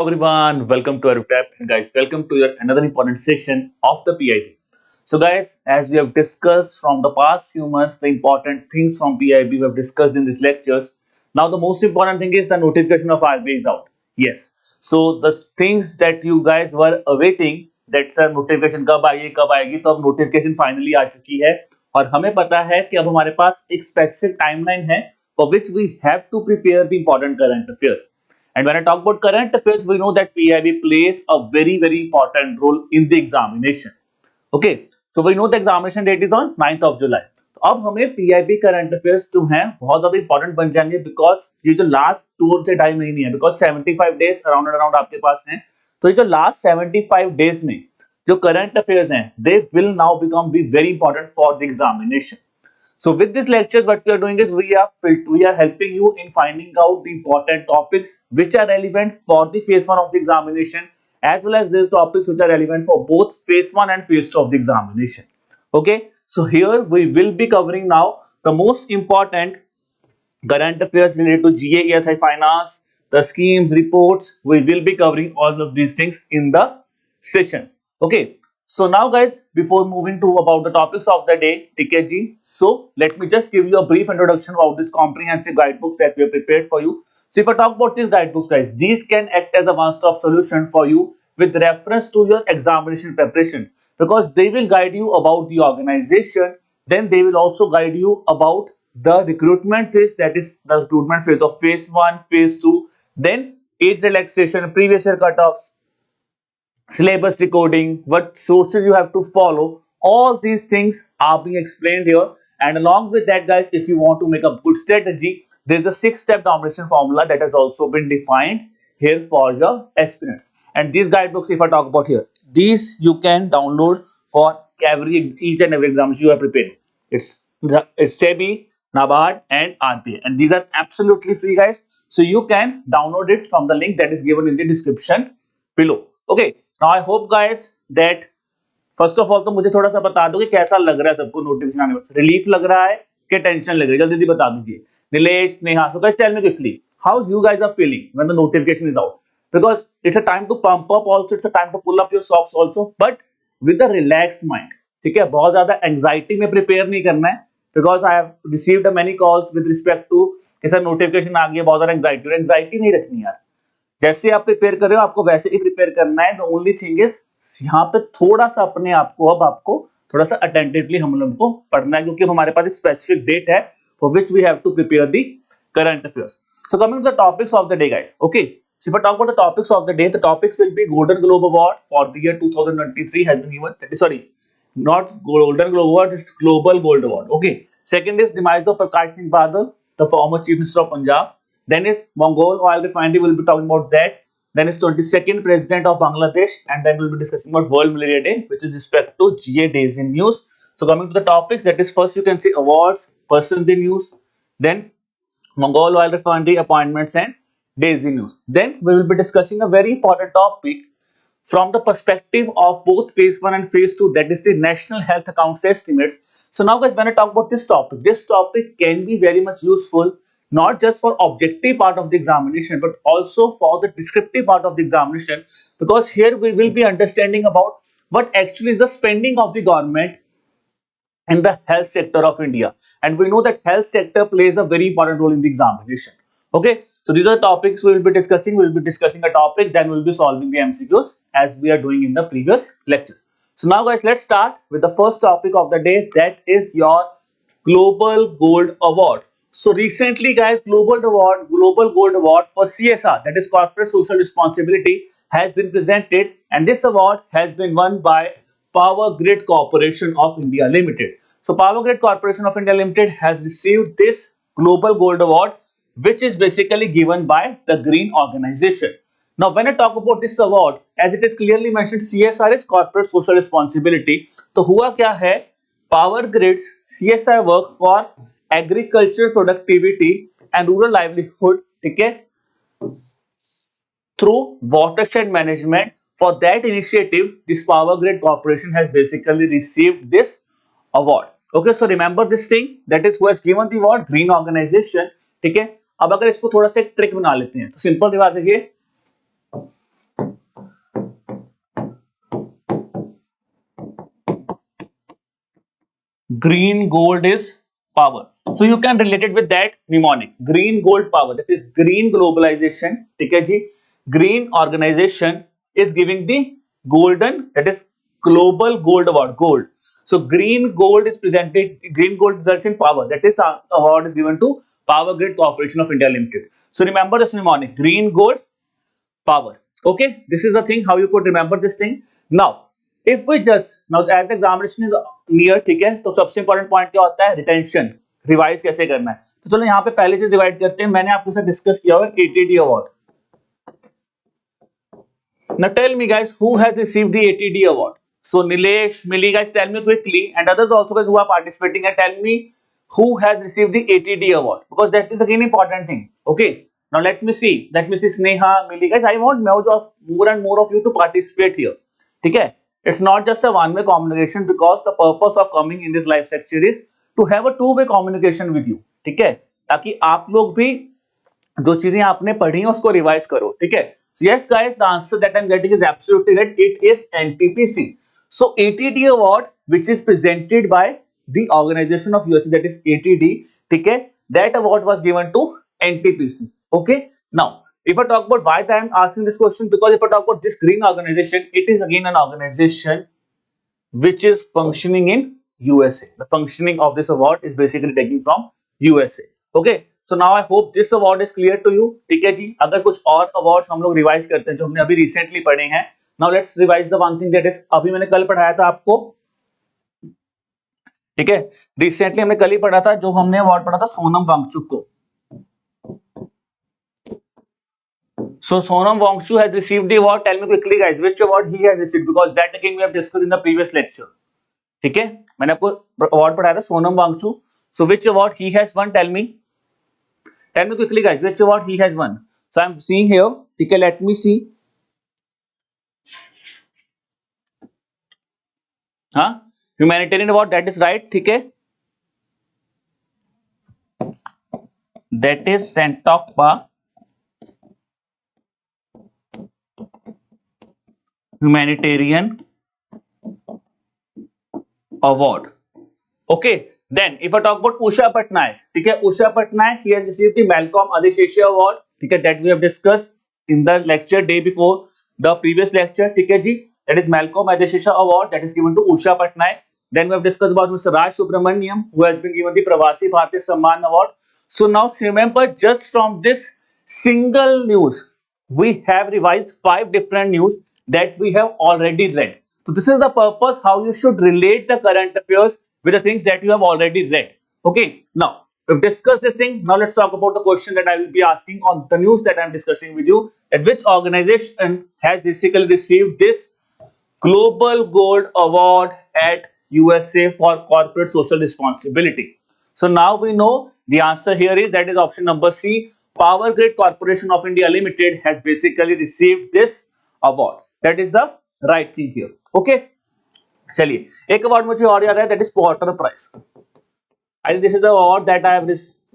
Everyone, welcome to our tap, and guys, welcome to your another important session of the PIB. So, guys, as we have discussed from the past few months, the important things from PIB we have discussed in these lectures. Now, the most important thing is the notification of RBI is out. Yes. So, the things that you guys were awaiting, that sir notification कब आएगी, तो अब notification finally आ चुकी है और हमें पता है कि अब हमारे पास एक specific timeline है for which we have to prepare the important current affairs. And when I talk about current affairs, we know that PIB plays a very important role in the examination. Okay, so we know the examination date is on 9th of July. तो अब हमें PIB current affairs जो हैं बहुत ज्यादा important बन जाएंगे because ये जो लास्ट 2 से 2.5 महीने है because 75 days around and around आपके पास हैं. तो ये जो लास्ट 75 डेज में जो करंट अफेयर्स हैं they will now become be very important for the examination. So with this lectures, what we are doing is we are helping you in finding out the important topics which are relevant for the phase 1 of the examination, as well as these topics which are relevant for both phase 1 and phase 2 of the examination. Okay, so here we will be covering now the most important current affairs related to GA, ESI, finance, the schemes, reports. We will be covering all of these things in the session. Okay. So now guys, before moving to about the topics of the day, TK ji, so let me just give you a brief introduction about this comprehensive guidebooks that we have prepared for you. So if I talk about these guidebooks guys, these can act as a one-stop solution for you with reference to your examination preparation because they will guide you about the organization, then they will also guide you about the recruitment phase, that is the recruitment phase of phase 1, phase 2, then age relaxation, previous year cutoffs, syllabus decoding, what sources you have to follow, all these things are being explained here. And along with that guys, if you want to make a good strategy, there is a 6-step domination formula that has also been defined here for your aspirants. And these guidebooks, if I talk about here, these you can download for each and every exam you are preparing. It's SEBI, NABARD and RBI, and these are absolutely free guys, so you can download it from the link that is given in the description below. Okay, now I hope guys that first of all तो मुझे थोड़ा सा बता दो कि कैसा लग रहा है सबको नोटिफिकेशन आने पर, रिलीफ लग रहा है कि टेंशन लग रही है, जल्दी जल्दी बता दीजिए. Nilesh, Neha, so guys tell me quickly how you guys are feeling when the notification is out, because it's a time to pump up also, it's a time to pull up your socks also, but with a relaxed mind. ठीक है, बहुत ज्यादा anxiety में prepare नहीं करना है because I have received many calls with respect to कि sir notification आ गया, बहुत ज्यादा एंजाइटी नहीं रखनी यार. जैसे आप प्रिपेयर कर रहे हो आपको वैसे ही प्रिपेयर करना है. द ओनली थिंग इज यहाँ पे थोड़ा सा अपने आप को अब आपको थोड़ा सा अटेंटिवली हम लोग को पढ़ना है क्योंकि हमारे पास एक स्पेसिफिक डेट है for which we have to prepare the current affairs. So coming to the topics of the day guys. Okay, so if I talk about the topics of the day, the topics will be Golden Globe Award for the year 2023 has been given. Sorry, not Golden Globe Award, it's Global Gold Award. Okay, second is demise of Prakash Singh Badal, the former Chief Minister of Punjab. Then is Mongol oil refinery, we'll be talking about that. Then is 22nd President of Bangladesh, and then we'll be discussing about World Malaria Day, which is respect to GA days in news. So coming to the topics, that is first you can see awards, persons in news, then Mongol oil refinery appointments and days in news. Then we will be discussing a very important topic from the perspective of both phase 1 and phase 2, that is the national health accounts estimates. So now guys, when I talk about this topic can be very much useful not just for objective part of the examination but also for the descriptive part of the examination, because here we will be understanding about what actually is the spending of the government in the health sector of India, and we know that health sector plays a very important role in the examination. Okay, so these are the topics we will be discussing. We will be discussing a topic, then we will be solving the MCQs as we are doing in the previous lectures. So now guys, let's start with the first topic of the day, that is your Global Gold Award. So recently guys, Global Gold Award for CSR, that is Corporate Social Responsibility, has been presented, and this award has been won by Power Grid Corporation of India Limited. So Power Grid Corporation of India Limited has received this Global Gold Award, which is basically given by the Green Organization. Now when I talk about this award, as it is clearly mentioned, CSR is Corporate Social Responsibility. तो हुआ क्या है, Power Grid's CSR work for agricultural productivity and rural livelihood, ठीक है, through watershed management. For that initiative, this Power Grid Corporation has basically received this award. Okay, so remember this thing, that is who has given the award, Green Organization. ठीक है, अब अगर इसको थोड़ा सा एक ट्रिक बना लेते हैं तो सिंपल बात है, green gold is power. So you can relate it with that mnemonic, green gold power, that is green globalization. ठीक है जी, green organization is giving the golden, that is global gold award, gold. So green gold is presented, green gold results in power, that is award is given to Power Grid Corporation of India Limited. So remember this mnemonic, green gold power. Okay, this is the thing how you could remember this thing. Now if we just, now as the examination is near, ठीक है, तो सबसे important point क्या होता है, retention, revise कैसे करना है. तो चलो यहाँ पे पहले से डिवाइड करते हैं. मैंने आपके साथ डिस्कस किया हुआ ATD award. Now tell me guys, who has received the ATD award? So Nilesh, Millie, guys, tell me quickly, and others also guys who are participating, and tell me who has received the ATD award, because that is again important thing. Okay. Now let me see. Let me see Sneha, Millie, guys. I want more and more of you to participate here. Okay. It's not just a one-way communication, because the purpose of coming in this live lecture is to have a two-way communication with you. ठीक है, ताकि आप लोग भी जो चीजें आपने पढ़ी हैं उसको रिवाइज करो. ठीक है. So yes guys, the answer that I'm getting is absolutely right. It is NTPC. So ATD award, which is presented by the organization of USA, that is ATD. ठीक है, that award was given to NTPC. Okay. Now if I talk about why I am asking this question, because if I talk about this green organization, it is again an organization which is functioning in USA. The functioning of this award is basically taking from USA. Okay. So now I hope this award is clear to you. ठीक है जी. अगर कुछ और awards हम लोग revise करते हैं जो हमने अभी रिसेंटली पढ़े हैं. Now let's revise the one thing that is, अभी मैंने कल पढ़ाया था आपको. ठीक है, रिसेंटली हमने कल ही पढ़ा था, जो हमने अवार्ड पढ़ा था सोनम वांगचुक को. So Sonam Wangchu has received the award. Tell me quickly guys, which award he has received, because that again we have discussed in the previous lecture. ठीक है, मैंने आपको अवार्ड पढ़ाया था Sonam Wangchu. So which award he has won? Tell me. Tell me quickly guys, which award he has won. So I'm seeing here. ठीक है, let me see. हाँ, humanitarian award, that is right. ठीक है, that is Santokpa humanitarian award. Okay. Then if I talk about Usha Patnaik, ठीक है, Usha Patnaik, he has received the Malcolm Adeshesha award. ठीक है, that we have discussed in the lecture day before the previous lecture. ठीक है जी, that is Malcolm Adeshesha award that is given to Usha Patnaik. Then we have discussed about Mr. Raj Subramaniam, who has been given the Pravasi Bharatiya Samman award. So now remember, just from this single news, we have revised 5 different news that we have already read. So this is the purpose how you should relate the current affairs with the things that you have already read. Okay. Now we've discussed this thing. Now let's talk about the question that I will be asking on the news that I'm discussing with you. That which organization has basically received this Global Gold Award at USA for corporate social responsibility. So now we know the answer here is, that is option number C. Power Grid Corporation of India Limited has basically received this award. That is the right thing here. Okay. चलिए, एक award मुझे और याद है, that is Porter Prize. I think this is the award that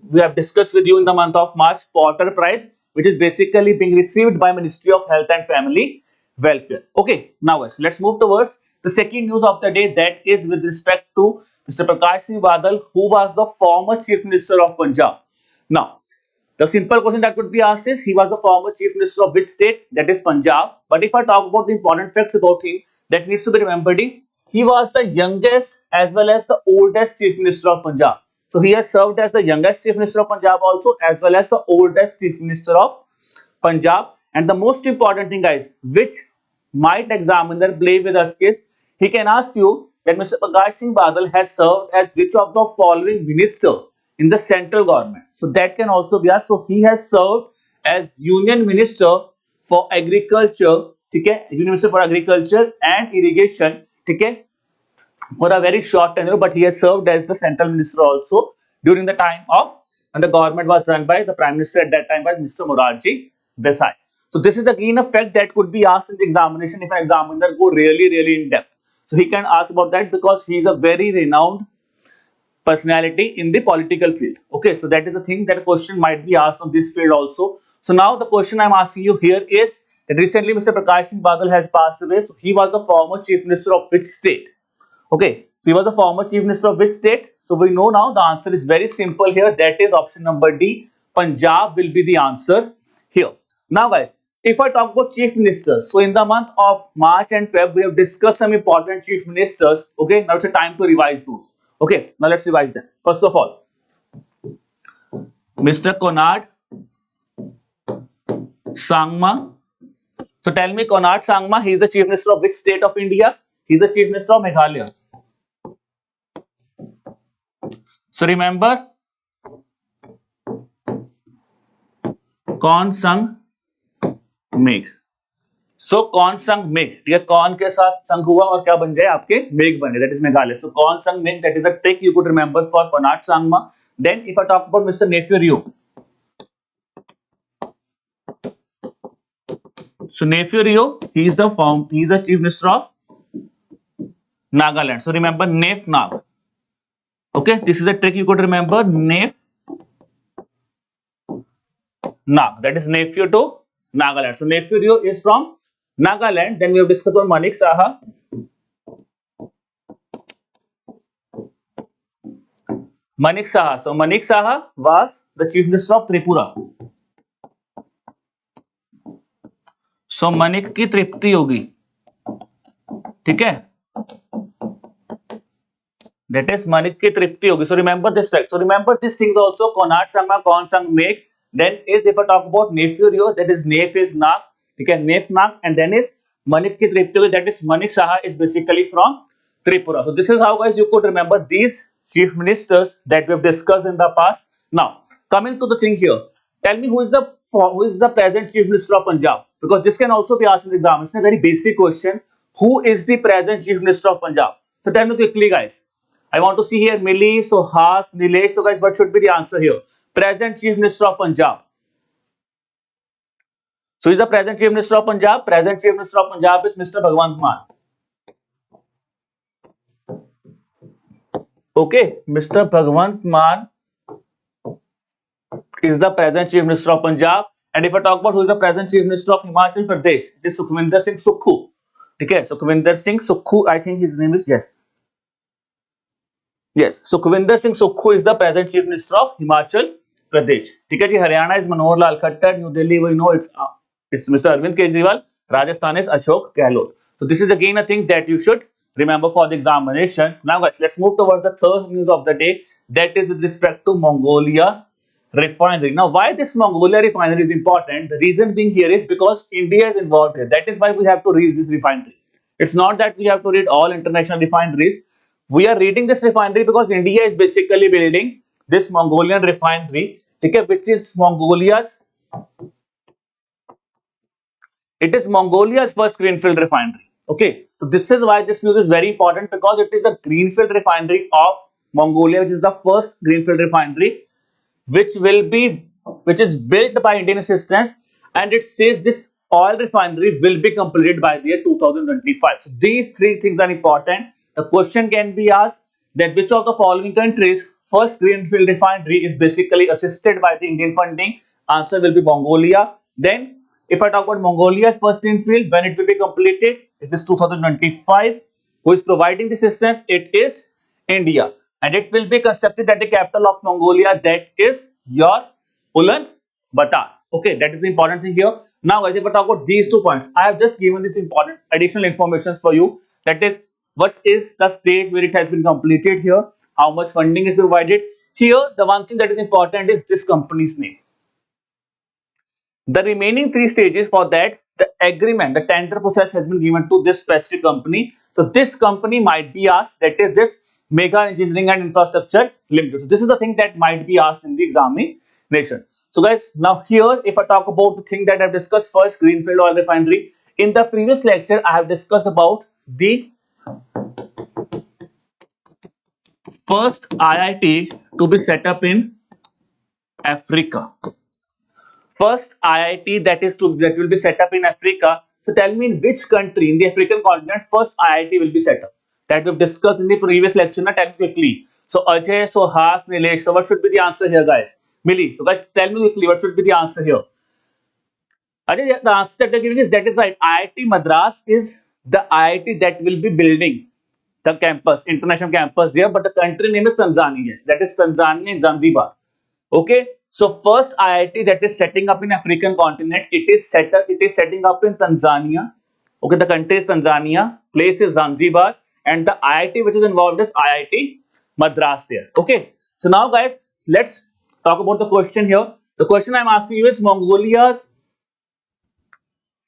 we have discussed with you in the month of March. Porter Prize, which is basically being received by Ministry of Health and Family Welfare. Okay, now let's move towards the second news of the day, that is with respect to Mr. Prakash Singh Badal, who was the former Chief Minister of Punjab. Now, the simple question that could be asked is, he was the former Chief Minister of which state? That is Punjab. But if I talk about the important facts about him that needs to be remembered is, he was the youngest as well as the oldest Chief Minister of Punjab. So he has served as the youngest Chief Minister of Punjab also, as well as the oldest Chief Minister of Punjab. And the most important thing guys, which might examiner play with us is, he can ask you that Mr. Prakash Singh Badal has served as which of the following minister in the central government. So that can also be asked. So he has served as Union Minister for Agriculture, ठीक है, Union Minister for Agriculture and Irrigation, ठीक है, for a very short tenure, but he has served as the central minister also during the time of, and the government was run by the Prime Minister at that time by Mr. Morarji Desai. So this is again a fact that could be asked in the examination if an examiner go really in depth. So he can ask about that because he is a very renowned personality in the political field. Okay, so that is a thing that a question might be asked on this field also. So now the question I'm asking you here is that recently Mr. Prakash Singh Badal has passed away. So he was the former Chief Minister of which state? Okay, So he was the former chief minister of which state? So we know now the answer is very simple here. That is option number D. Punjab will be the answer here. Now guys, if I talk about chief ministers, so in the month of March and Feb, we have discussed some important chief ministers. Okay, now it's a time to revise those. Okay, now let's revise them. First of all, Mr. Konark Sangma. So tell me, Konark Sangma, he is the chief minister of which state of India? He is the chief minister of Meghalaya. So remember, कौन संग मेघ. सो कौन संग मेघ, ठीक है, कौन के साथ संग हुआ और क्या बन गए आपके मेघ बने, दैट इज मेघालय. सो कौन संग मेघ, that is a trick you could remember for Conrad Sangma. Then if I talk about mister Neiphiu Rio, so Nephew Rio, he is the chief minister of Nagaland. So remember Nef Nag. Okay, this is a trick you could remember, Nef Nag, that is nephew to Nagaland. So Nephew Rio is from Nagaland. Then we have discussed on Manik Saha. Manik Saha. So Manik Saha was the chief minister of Tripura. सो मनिक की तृप्ति होगी, ठीक है, that is Manik की तृप्ति होगी. So remember this fact. So remember this things also, Konark Sangma, कौन संग मेघ. Then is if I talk about Neiphiu Rio, that is Neph is नाग, ठीक है, नेफ नाग. एंड देन इज मनिक की तृप्ति होगी, that is Manik Saha is basically from Tripura. So this is how guys you could remember these chief ministers that we have discussed in the past. Now coming to the thing here, tell me who is the present chief minister of Punjab, because this can also be asked in the exam. It's a very basic question. Who is the present chief minister of Punjab? So tell me quickly guys. I want to see here Milli, Sohas, Nilesh. So guys, what should be the answer here? Present chief minister of Punjab. So is the present chief minister of Punjab? Present chief minister of Punjab is Mr. Bhagwant Mann. Okay, Mr. Bhagwant Mann is the present chief minister of Punjab. And if I talk about who is the present chief minister of Himachal Pradesh, it is Sukhvinder Singh Sukhu. Okay, Sukhvinder Singh Sukhu, I think his name is, yes, Sukhvinder Singh Sukhu is the present chief minister of Himachal Pradesh. Okay, Haryana is Manohar Lal Khattar. New Delhi, we know it's Mr. Arvind Kejriwal. Rajasthan is Ashok Gehlot. So this is again a thing that you should remember for the examination. Now guys, let's move towards the third news of the day. That is with respect to Mongolia refinery. Now why this Mongolia refinery is important? The reason being here is because India is involved here. That is why we have to read this refinery. It's not that we have to read all international refineries. We are reading this refinery because India is basically building this Mongolian refinery, okay, which is Mongolia's first greenfield refinery. Okay, so this is why this news is very important, because it is a greenfield refinery of Mongolia, which is the first greenfield refinery which is built by Indian assistance, and it says this oil refinery will be completed by the year 2025. So these three things are important. The question can be asked that which of the following countries first greenfield refinery is basically assisted by the Indian funding? Answer will be Mongolia. Then if I talk about Mongolia's first greenfield, when it will be completed, it is 2025. Who is providing the assistance? It is India, and it will be constructed at the capital of Mongolia, that is your Ulaanbaatar. Okay, that is the important thing here. Now guys, if I talk about these 2 points, I have just given this important additional information for you. That is, what is the stage where it has been completed here, how much funding is provided. Here the one thing that is important is this company's name. The remaining 3 stages, for that the agreement, the tender process has been given to this specific company. So this company might be asked, that is this Mega Engineering and Infrastructure Limited. So this is the thing that might be asked in the examination. So guys, now here if I talk about the thing that I have discussed, first greenfield oil refinery. In the previous lecture I have discussed about the first IIT to be set up in Africa. First IIT that will be set up in Africa. So tell me in which country in the African continent first IIT will be set up? That we've discussed in the previous lecture. Now tell me quickly. So Ajay, Sohas, Nilesh. So what should be the answer here, guys? Millie. So guys, tell me quickly what should be the answer here. Ajay, the answer that they're giving is, that is right. IIT Madras is the IIT that will be building the campus, international campus there, but the country name is Tanzania. Yes, that is Tanzania in Zanzibar. Okay, so first IIT that is setting up in African continent, it is setting up in Tanzania. Okay, the country is Tanzania, place is Zanzibar, and the IIT which is involved is IIT Madras there. Okay, so now guys, let's talk about the question here. The question I'm asking you is Mongolia's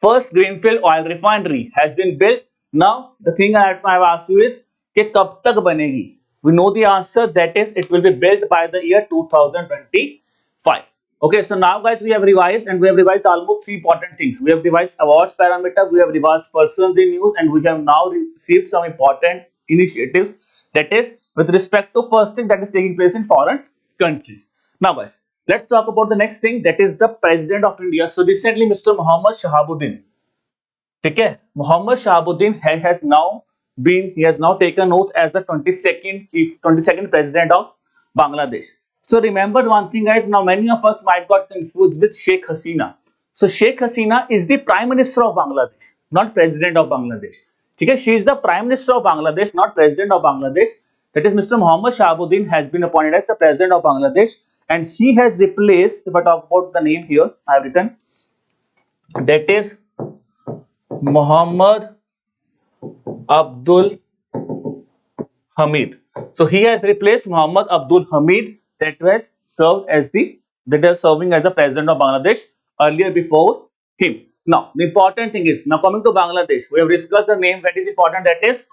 first greenfield oil refinery has been built. Now the thing I've asked you is कि कब तक बनेगी? We know the answer, that is it will be built by the year 2025. Okay, so now guys we have revised, and we have revised almost three important things. We have revised awards parameter, we have revised persons in use, and we have now received some important initiatives, that is with respect to first thing that is taking place in foreign countries. Now guys, let's talk about the next thing, that is the President of India. So recently Mr. Mohammad Shahabuddin, ठीक है, Mohammad Shahabuddin he has now taken oath as the 22nd president of Bangladesh. So remember one thing guys, now many of us might got confused with Sheikh Hasina. So Sheikh Hasina is the Prime Minister of Bangladesh, not President of Bangladesh. ठीक है, she is the Prime Minister of Bangladesh, not President of Bangladesh. That is Mr. Mohammad Shahabuddin has been appointed as the President of Bangladesh, and he has replaced, if I talk about the name here, I have written, that is Muhammad Abdul Hamid. So he has replaced Muhammad Abdul Hamid that was serving as the president of Bangladesh earlier before him. Now the important thing is, now coming to Bangladesh, we have discussed the name that is important, that is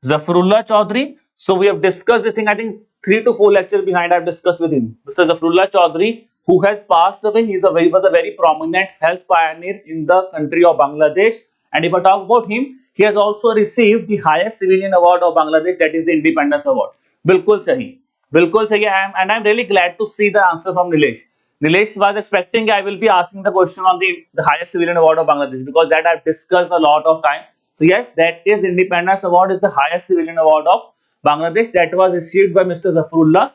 Zafrullah Chaudhry. So we have discussed this thing, I think 3 to 4 lectures behind I have discussed with him. Mr. Zafrullah Chaudhry, who has passed away, he was a very prominent health pioneer in the country of Bangladesh. And if I talk about him, he has also received the highest civilian award of Bangladesh, that is the Independence Award. Bilkul sahi. Bilkul sahi. And I'm really glad to see the answer from Nilesh. Nilesh was expecting I will be asking the question on the highest civilian award of Bangladesh, because that I've discussed a lot of time. So yes, that is Independence Award is the highest civilian award of Bangladesh, that was received by Mr. Zafrullah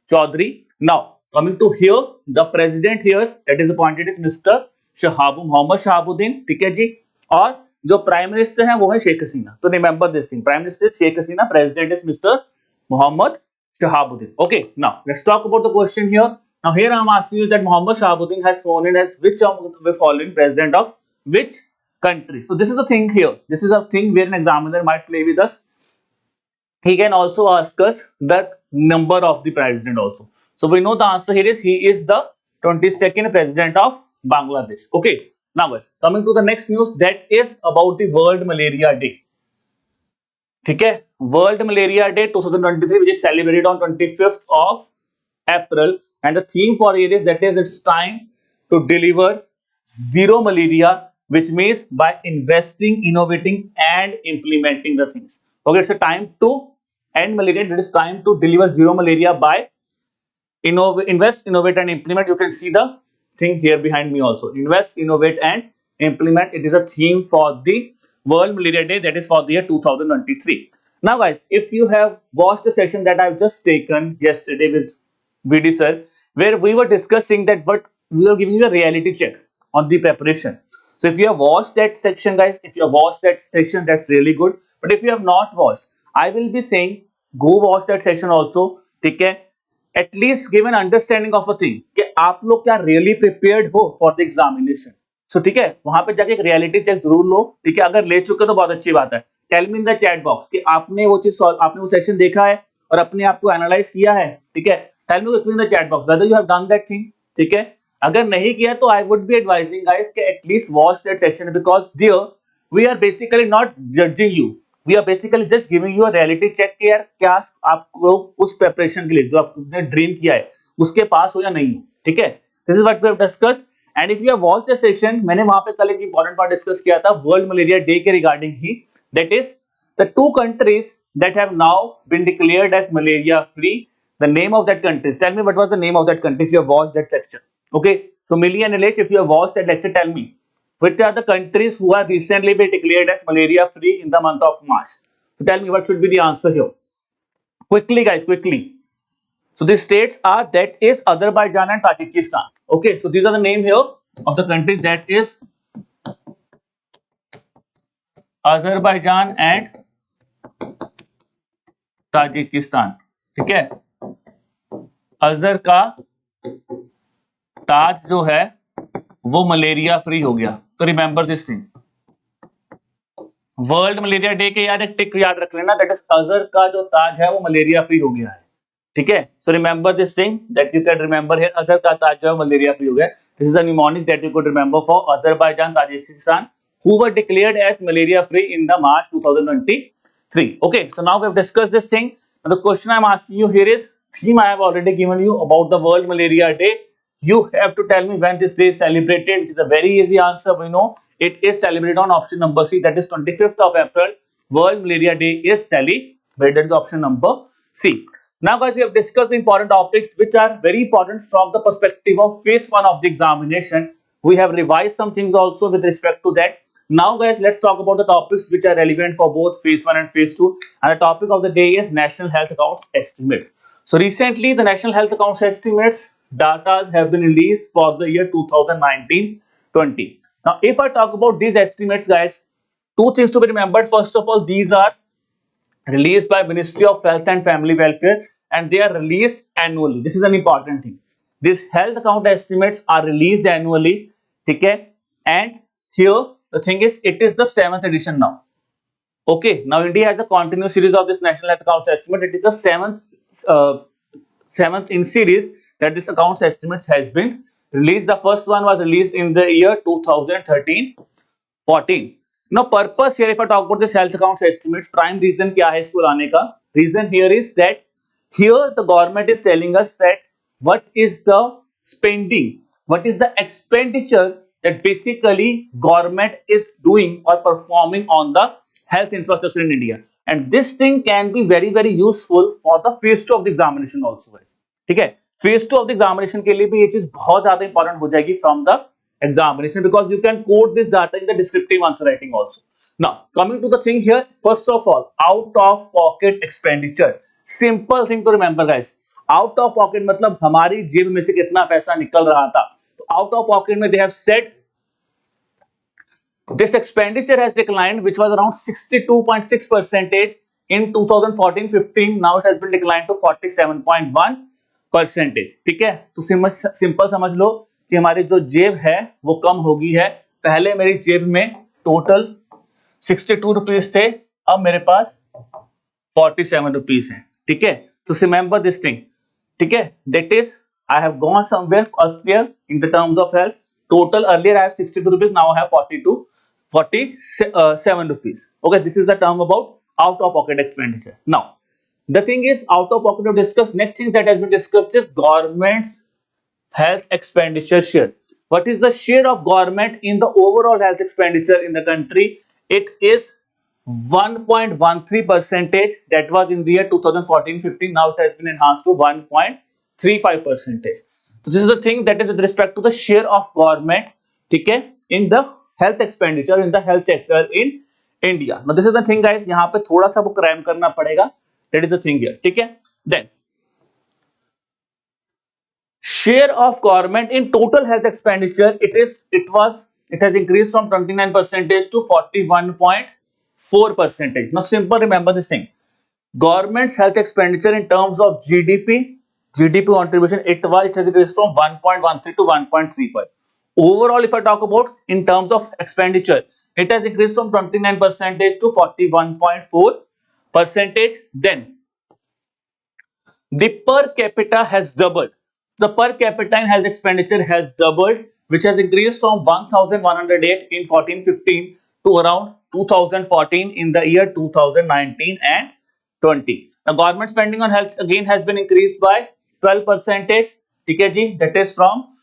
Chaudhry. Now coming to here, the president here that is appointed is Mr. Mohammad Shahabuddin, ठीक है जी, और जो prime minister है वो है शेख हसीना. तो remember this thing, prime minister Sheikh Hasina, president is Mr. Mohammad Shahabuddin. Okay, now let's talk about the question here. Now here I am asking you that Mohammad Shahabuddin has sworn in as which of the following president of which country? So this is the thing here. This is a thing where an examiner might play with us. He can also ask us the number of the president also. So we know the answer here is he is the 22nd president of Bangladesh. Okay. Now guys, coming to the next news, that is about the World Malaria Day. ठीक है, World Malaria Day 2023, which is celebrated on 25th of April, and the theme for it is that is it's time to deliver zero malaria, which means by investing, innovating, and implementing the things. Okay, it's a time to end malaria. It is time to deliver zero malaria by invest, innovate, and implement. You can see the thing here behind me also. Invest, innovate, and implement. It is a theme for the World Malaria Day, that is for the year 2023. Now guys, if you have watched the session that I've just taken yesterday with VD sir, where we were discussing that, but we were giving you a reality check on the preparation. So if you have watched that section guys, if you have watched that session, that's really good. But if you have not watched, I will be saying go watch that session also. ठीक है, at least give an understanding of a thing कि आप लोग क्या really prepared हो for the examination. So ठीक है, वहां पे जाके एक reality check जरूर लो. ठीक है, अगर ले चुके तो बहुत अच्छी बात है. Tell me in the chat box कि आपने वो चीज, आपने वो सेशन देखा है और अपने आप को एनालाइज किया है. ठीक है, tell me in the chat box whether you have done that thing. ठीक है, अगर नहीं किया तो I would be advising guys कि at least watch that section, because there we are basically not judging you, we are basically just giving you a reality check कि यार क्या आपको उस प्रिपरेशन के लिए जो आपने ड्रीम किया है उसके पास हो या नहीं हो. ठीक है, this is what we have discussed. And if you have watched the session, मैंने वहां पे कल एक इंपॉर्टेंट पार्ट डिस्कस किया था वर्ल्ड मलेरिया डे के regarding he, that is the 2 countries that have now been declared as malaria free. The name of that country, tell me what was the name of that country if you have watched that lecture. Okay, so Millie and Nilesh, if you have watched that lecture, tell me which are the countries who have recently been declared as malaria free in the month of March. So tell me what should be the answer here. Quickly guys, quickly. So the states are, that is Azerbaijan and Tajikistan. Okay, so these are the name here. of the country, that is Azerbaijan and Tajikistan. ठीक है, अजर का ताज जो है वो malaria free हो गया। तो remember this thing, world malaria day के याद एक टिक याद रख लेना, दैट इज अजर का जो ताज है वो मलेरिया फ्री हो गया है। ठीक है, so remember this thing that you can remember here, अजर का ताज जो है मलेरिया फ्री हो गया। This is the mnemonic that you could remember for Azerbaijan Tajikistan who were declared as malaria free in the March 2023. Okay, so now we have discussed this thing. Now the question I am asking you here is, theme I have already given you about the World Malaria Day. You have to tell me when this day is celebrated. It is a very easy answer. We know it is celebrated on option number C, that is 25th of April. World Malaria Day is celebrated. That is option number C. Now guys, we have discussed the important topics which are very important from the perspective of phase 1 of the examination. We have revised some things also with respect to that. Now guys, let's talk about the topics which are relevant for both phase 1 and phase 2, and the topic of the day is National Health Accounts Estimates. So recently the National Health Accounts Estimates data have been released for the year 2019-20. Now if I talk about these estimates guys, two things to be remembered. First of all, these are released by Ministry of Health and Family Welfare and they are released annually. This is an important thing. These health account estimates are released annually. Okay, and here the thing is, it is the 7th edition now. Okay, now India has a continuous series of this National Health Accounts Estimate. It is the seventh in series that this accounts estimates has been released. The first one was released in the year 2013-14. Now purpose here, if I talk about this health accounts estimates, prime reason क्या है इसको लाने का? Reason here is that here the government is telling us that what is the spending, what is the expenditure that basically government is doing or performing on the health infrastructure in India, and this thing can be very very useful for the phase 2 of the examination also guys. ठीक है, phase 2 of the examination के लिए भी ये चीज बहुत ज्यादा important हो जाएगी from the examination, because you can quote this data in the descriptive answer writing also. Now coming to the thing here, first of all, out of pocket expenditure, simple thing to remember guys. Out of pocket मतलब हमारी जेब में से कितना पैसा निकल रहा था, तो आउट ऑफ पॉकेट में they have said this expenditure has declined, which was around 62.6% in 2014-15. Now it has been declined to 47.1%. ठीक है, तो सिंपल समझ लो कि हमारी जो जेब है वो कम हो गई है। पहले मेरी जेब में टोटल 62 रुपीज थे, अब मेरे पास 47 रुपीज है। ठीक है, तो रिमेंबर दिस थिंग। ठीक है, that is I have gone somewhere earlier in the terms of health. Total earlier I have 62 rupees, now I have 47 rupees. Okay, this is the term about out of pocket expenditure. Now the thing is, out of pocket to discuss, next thing that has been discussed is government's health expenditure share. What is the share of government in the overall health expenditure in the country? It is 1.13%. That was in the year 2014-15. Now it has been enhanced to 1.35%. So this is the thing that is with respect to the share of government, ठीक है, in the health expenditure in the health sector in India. Now this is the thing guys, यहाँ पे थोड़ा सा book RAM करना पड़ेगा. That is the thing here. ठीक है, then share of government in total health expenditure, it has increased from 29% to 41.4%. Now simple remember this thing. Government's health expenditure in terms of GDP contribution, it has increased from 1.13 to 1.35. Overall, if I talk about in terms of expenditure, it has increased from 29% to 41.4%. Then the per capita has doubled. The per capita in health expenditure has doubled, which has increased from 1,108 in 14-15 to around 2,014 in the year 2019 and 20. The government spending on health again has been increased by 12%. That is from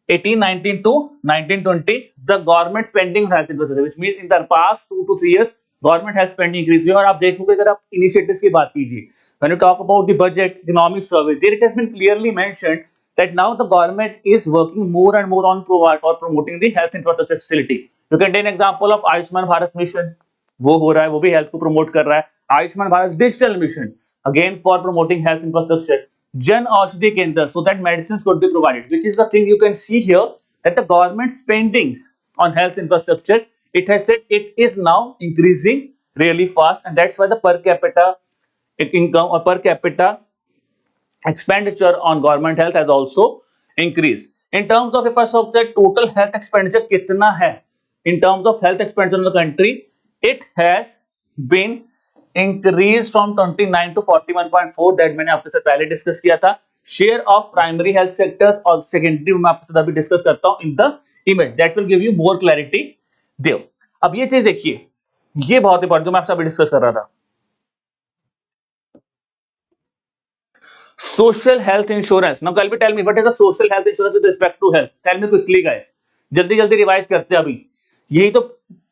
18-19 to 19-20. The government spending on health infrastructure, which means in the past 2 to 3 years, government health spending increase हुई। और आप देखोगे अगर आप initiatives की बात कीजिए, when you talk about the budget, economic survey, there it has been clearly mentioned that now the government is working more and more on promoting the health infrastructure facility. You can take an example of Ayushman Bharat Mission, वो हो रहा है, वो भी health को promote कर रहा है। Ayushman Bharat Digital Mission, again for promoting health infrastructure. Jan Aushadhi Kendra, so that medicines could be provided, which is the thing you can see here that the government spendings on health infrastructure, it has said it is now increasing really fast, and that's why the per capita income or per capita expenditure on government health has also increased. In terms of, if I say the total health expenditure कितना है, in terms of health expenditure in the country, it has been increased from 29 to 41.4. that मैंने आपके साथ पहले discuss किया था. Share of primary health sectors और secondary मैं आपके साथ अभी डिस्कस करता हूं in the image, that will give you more clarity there. अब ये चीज देखिए, ये बहुत इंपॉर्टेंट जो मैं आपसे अभी डिस्कस कर रहा था. Social health insurance. Now, Kalvi, tell me, what is the social health insurance with respect to health? Tell me quickly, guys. जल्दी जल्दी रिवाइज करते हैं अभी. यही तो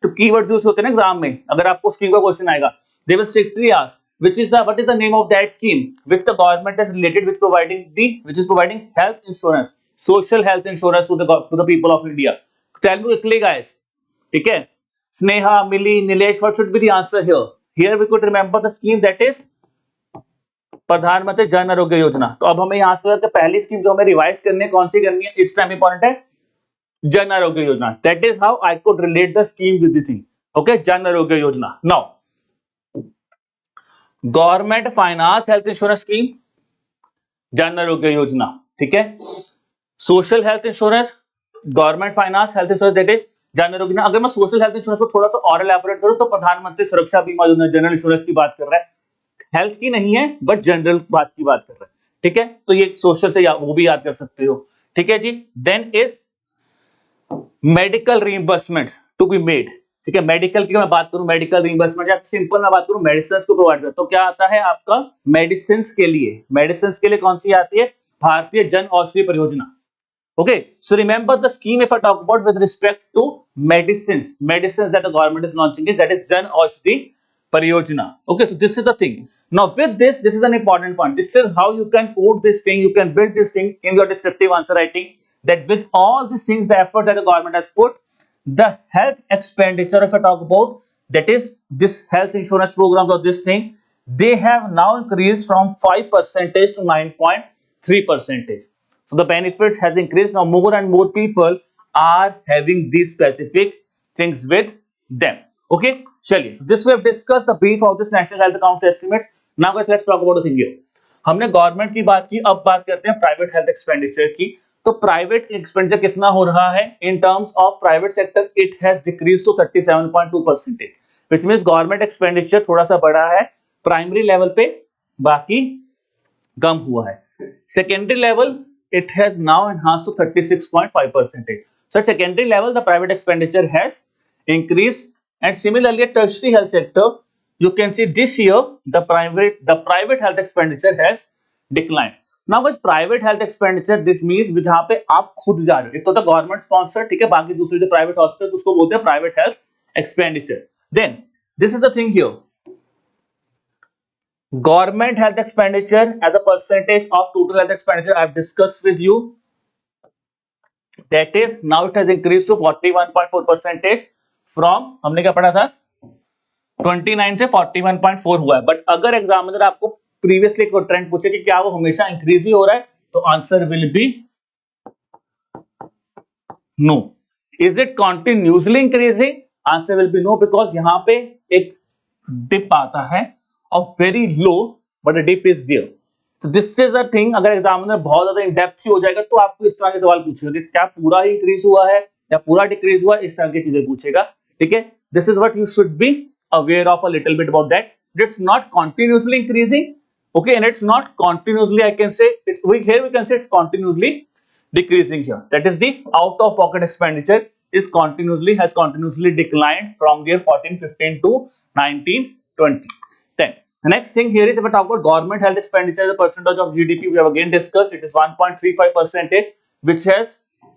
कीवर्ड्स यूज होते हैं ना एग्जाम में. अगर आपको स्कीम का क्वेश्चन आएगा, they will strictly ask what is the name of that scheme which the government is related with which is providing health insurance, social health insurance to the people of India. Tell me quickly, guys. ठीक है? Sneha, Millie, Nilesh, what should be the answer here? Here we could remember the scheme that is प्रधानमंत्री जन आरोग्य योजना. तो अब हमें यहां से पहली scheme जो हमें रिवाइज करनी है, कौन सी करनी है इस टाइम इंपॉर्टेंट है, Jan Arogya Yojana. That is how I could relate the scheme with the thing. Okay, Jan Arogya Yojana. Now government finance health insurance scheme, Jan Arogya Yojana. ठीक है, social health insurance, government finance health insurance, that is Jan Arogya Yojana. अगर मैं सोशल हेल्थ इंश्योरेंस को थोड़ा सा और elaborate करूं तो प्रधानमंत्री सुरक्षा बीमा योजना, जनरल इंश्योरेंस की बात कर रहा है, हेल्थ की नहीं है बट जनरल बात की बात कर रहा है. ठीक है, तो ये सोशल से वो भी याद कर सकते हो. ठीक है जी. Then is medical reimbursement to be made. ठीक है, मेडिकल की मैं बात करूं, मेडिकल रीइंबर्समेंट या सिंपल मैं बात करूं मेडिसिन को प्रोवाइड कर, तो क्या आता है आपका मेडिसिन के लिए कौन सी आती है, भारतीय जन औषधि परियोजना. Okay, so remember the scheme if I talk about with respect to medicines that the government is launching is that is Jan Aushadhi Pariyojana. Okay, so this is the thing. Now with this is an important point. This is how you can code this thing, you can build this thing in your descriptive answer writing, that with all these things, the effort that the government has put, the health expenditure if I talk about, that is this health insurance programs or this thing, they have now increased from 5% to 9.3%. So the benefits has increased. Now more and more people are having these specific things with them. Okay, चलिए. So this we have discussed the brief of this national health account estimates. Now guys, let's talk about the thing here. हमने government की बात की, अब बात करते हैं private health expenditure की. तो प्राइवेट एक्सपेंडिचर कितना हो रहा है in terms of private sector, it has decrease to 37.2%, which means government expenditure थोड़ा सा बढ़ा है प्राइमरी लेवल पे, बाकी कम हुआ है. Secondary level it has now enhanced to 36.5%. So at secondary level the private expenditure has increased, and similarly at tertiary health sector you can see this year the private health expenditure has declined. Now guys, private health expenditure this means जहां पे आप खुद जा रहे हो, एक तो government sponsor, ठीक है, बाकी दूसरी जो प्राइवेट हॉस्पिटल उसको बोलते हैं private health expenditure. Then this is the thing here, government health expenditure as a percentage of total health expenditure I have discussed with you, that is now it has increased to 41.4% from, हमने क्या पढ़ा था 29 से 41.4 हुआ है. But अगर examiner आपको previously को ट्रेंड पूछे कि क्या वो हमेशा इंक्रीज ही हो रहा है, तो answer will be no. Is it continuously increasing, answer will be no, because यहां पे एक डिप आता है of very low but a dip is there. So this is a thing. अगर एग्जामिनर बहुत ज्यादा इन डेप्थ ही हो जाएगा तो आपको इस तरह के सवाल पूछेगा कि क्या पूरा ही इंक्रीज हुआ है या पूरा डिक्रीज हुआ है, इस तरह की चीजें पूछेगा. ठीक है, this is what you should be aware of a little bit about that. It's not continuously increasing, okay, and it's not continuously, I can say we can say it's continuously decreasing here. That is the out of pocket expenditure has continuously declined from the year 14-15 to 19-20. Then the next thing here is if I talk about government health expenditure as a percentage of GDP, we have again discussed it is 1.35%, which has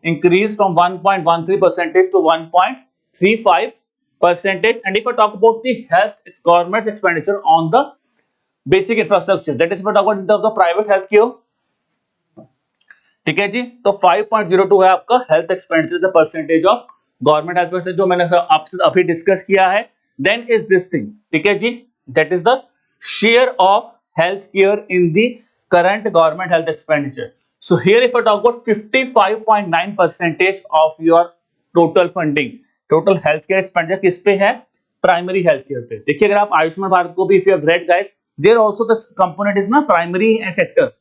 increased from 1.13% to 1.35%. And if I talk about the health government's expenditure on the basic infrastructure, that is if I talk about the private health care, ठीक है जी, तो 5.02 है आपका health expenditure the percentage of government health expenditure, जो मैंने आपसे अभी discuss किया है. देन इज दिस थिंग, ठीक है जी, that is the share of health care in the current government health expenditure. So here if I talk about 55.9% of your total funding, total healthcare expenditure किस पे है? Primary healthcare पे. देखिए अगर आप आयुष्मान भारत को भी if you have read guys, there also the component is ना primary and sector.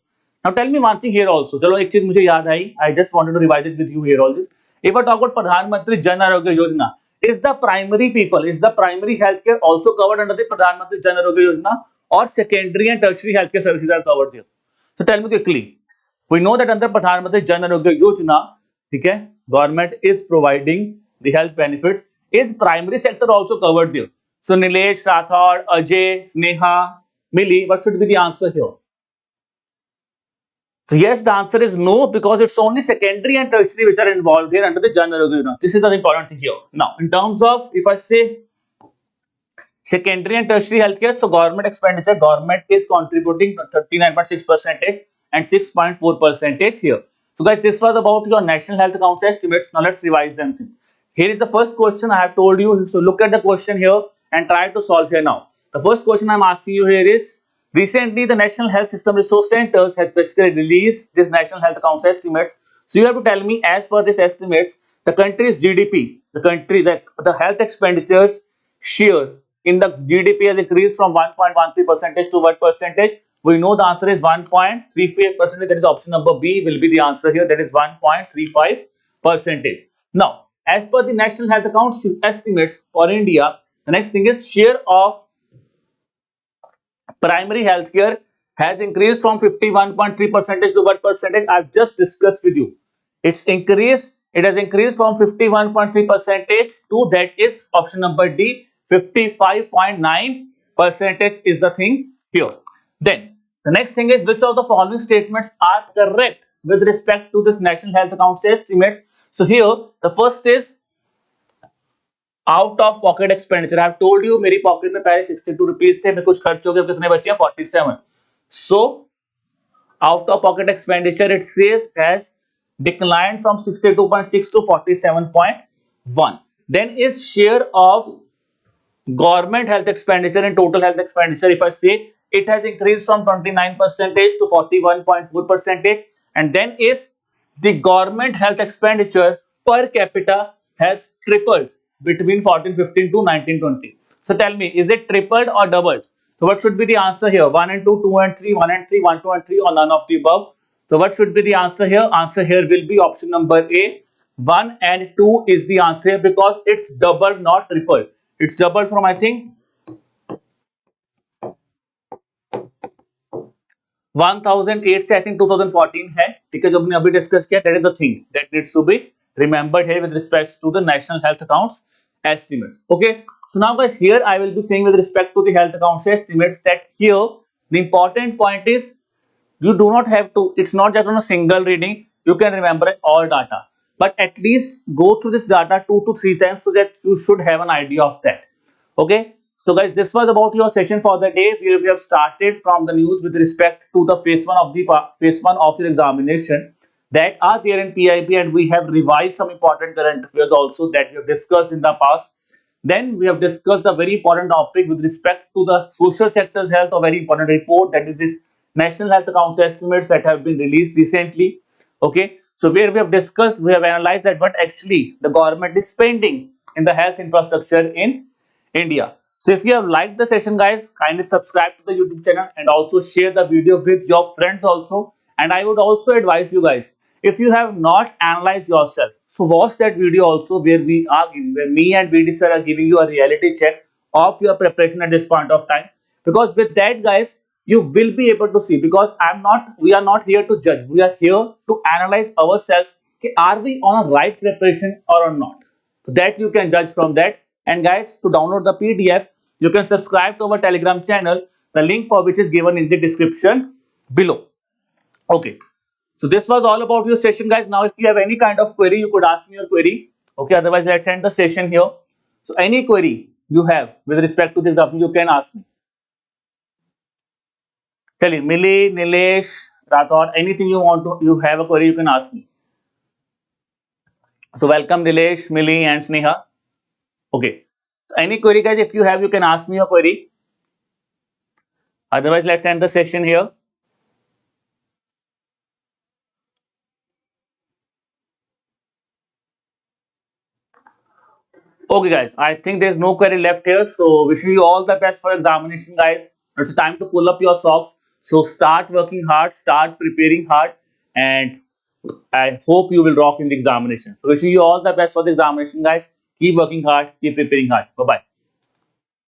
Now tell me one thing here also. चलो एक चीज मुझे याद आई. I just wanted to revise it with you here also. If I talk about प्रधानमंत्री Jan Arogya Yojana, is the primary people, is the primary healthcare also covered under the प्रधानमंत्री Jan Arogya Yojana, or secondary and tertiary healthcare services are covered here? So tell me quickly. We know that under Pradhan Mantri Jan Arogya Yojana, okay, government is providing the health benefits. Is primary sector also covered there? So Nilesh, Rathod, Ajay, Sneha, Millie, what should be the answer here? So yes, the answer is no, because it's only secondary and tertiary which are involved here under the Jan Arogya Yojana. This is the important thing here. Now, in terms of, if I say secondary and tertiary healthcare, so government expenditure, government is contributing 39.6% and 6.4% here. So guys, this was about your national health account estimates. Now let's revise them. Here is the first question I have told you. So look at the question here and try to solve here now. The first question I'm asking you here is, recently the National Health System Resource Centers has basically released this national health account estimates. So you have to tell me, as per this estimates, the country's GDP, the health expenditures share in the GDP has increased from 1.13% to what percentage? We know the answer is 1.35%. That is option number B will be the answer here. That is 1.35%. Now, as per the National Health Accounts estimates for India, the next thing is share of primary healthcare has increased from 51.3% to what percentage? I've just discussed with you. It has increased from 51.3% to, that is option number D, 55.9% is the thing here. Then the next thing is, which of the following statements are correct with respect to this national health accounts estimates? So here the first is out of pocket expenditure. I have told you मेरी pocket में पहले 62 rupees थे, मैं कुछ खर्च हो गया, कितने बचे हैं 47. So out of pocket expenditure it says has declined from 62.6 to 47.1. Then is share of government health expenditure and total health expenditure, if I say, it has increased from 29% to 41.4%. And then is the government health expenditure per capita has tripled between 1415 to 1920. So tell me, is it tripled or doubled? So what should be the answer here? 1 and 2, 2 and 3, 1 and 3, 1, 2 and 3, or none of the above? So what should be the answer here? Answer here will be option number A. 1 and 2 is the answer because it's doubled, not tripled. It's doubled from, I think, 1008 से I think 2014 है, ठीक है, जो हमने अभी discuss किया. That is the thing that needs to be remembered here with respect to the national health accounts estimates. Okay, so now guys, here I will be saying with respect to the health accounts estimates that here the important point is, you do not have to, it's not just on a single reading you can remember all data, but at least go through this data 2 to 3 times so that you should have an idea of that. Okay, so guys, this was about your session for the day. We have started from the news with respect to the phase 1 of your examination that are there in PIB, and we have revised some important current affairs also that we have discussed in the past. Then we have discussed a very important topic with respect to the social sector's health, a very important report, that is this national health accounts estimates that have been released recently. Okay, so where we have discussed, we have analyzed that what actually the government is spending in the health infrastructure in India. So if you have liked the session guys, kindly subscribe to the YouTube channel and also share the video with your friends also. And I would also advise you guys, if you have not analyzed yourself, so watch that video also where me and BD sir are giving you a reality check of your preparation at this point of time. Because with that guys, you will be able to see, because we are not here to judge, we are here to analyze ourselves. Are we on a right preparation or not? That you can judge from that. And guys, to download the PDF, you can subscribe to our Telegram channel, the link for which is given in the description below. Okay, so this was all about your session guys. Now if you have any kind of query, you could ask me your query. Okay, otherwise let's end the session here. So any query you have with respect to this example, you can ask me. Chali, Mili, Nilesh, Rathod, anything you have a query, you can ask me. So welcome Nilesh, Mili and Sneha. Okay, so any query guys, if you have, you can ask me your query. Otherwise let's end the session here. Okay, guys, I think there's no query left here. So, wishing you all the best for examination, guys. It's time to pull up your socks. So, start working hard, start preparing hard, and I hope you will rock in the examination. So, wishing you all the best for the examination, guys. Keep working hard, keep preparing hard. Bye bye.